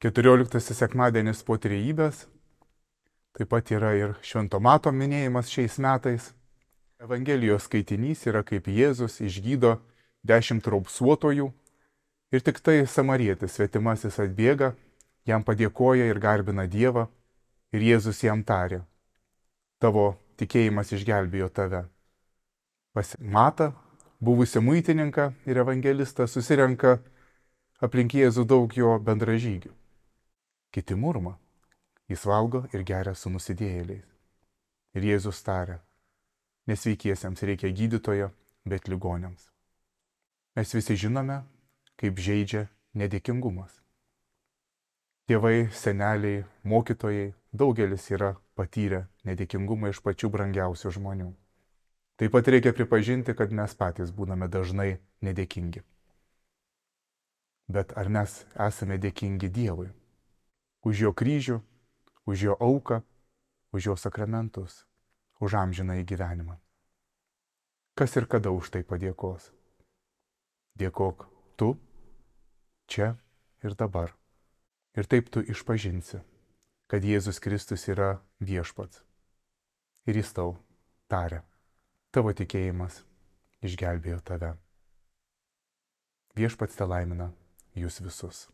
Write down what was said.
14 sekmadienis po trejybės, taip pat yra ir Švento Mato minėjimas šiais metais. Evangelijos skaitinys yra, kaip Jėzus išgydo 10 raupsuotojų ir tik tai samarietis svetimasis atbėga, jam padėkoja ir garbina Dievą ir Jėzus jam tarė: tavo tikėjimas išgelbėjo tave. Pas Matą, buvusi muitininką ir evangelistą, susirenka aplink Jėzų daug jo bendražygių. Kiti murma, jis valgo ir geria su nusidėjėliais. Ir Jėzus tarė: nesveikiesiems reikia gydytojo, bet ligoniams. Mes visi žinome, kaip žeidžia nedėkingumas. Tėvai, seneliai, mokytojai, daugelis yra patyrę nedėkingumą iš pačių brangiausių žmonių. Taip pat reikia pripažinti, kad mes patys būname dažnai nedėkingi. Bet ar mes esame dėkingi Dievui? Už jo kryžių, už jo auką, už jo sakramentus, už amžinąjį gyvenimą. Kas ir kada už tai padėkos? Dėkok tu, čia ir dabar. Ir taip tu išpažinsi, kad Jėzus Kristus yra viešpats. Ir jis tau tarė: tavo tikėjimas išgelbėjo tave. Viešpats te laimina jūs visus.